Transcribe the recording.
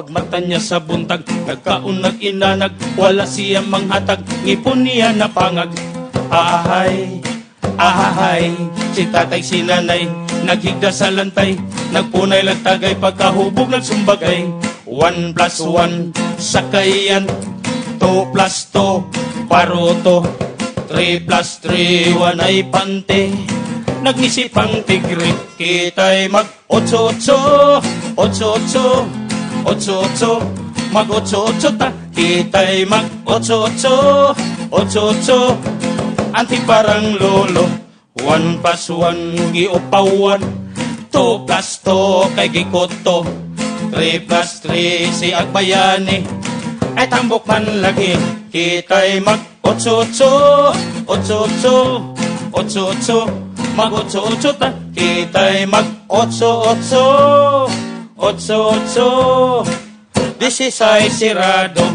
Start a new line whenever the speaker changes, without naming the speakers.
pagmata niya sa buntag, nagkaunag inanag, wala siya manghatag, ngipon niya napangag. Ahay, ahay, si tatay si nanay, naghigda sa lantay, nagpunay lang tagay, pagkahubog nagsumbagay. 1 plus 1, sakayan, 2 plus 2, paruto, 3 plus 3, 1 ay pante. Nag-isipang tigre, kita'y mag-8-8, 8-8, 8-8, mag-8-8 ta, kita'y mag-8-8, 8-8, anti parang lolo. 1 plus 1, giupawan, 2 plus 2, kay gikoto, 3 plus 3, si Agbayani, ay tambok man lagi, kita'y mag-8-8, 8-8, 8-8, mag-8-8 ta, kita'y mag-8-8, 8-8, 16 sirado,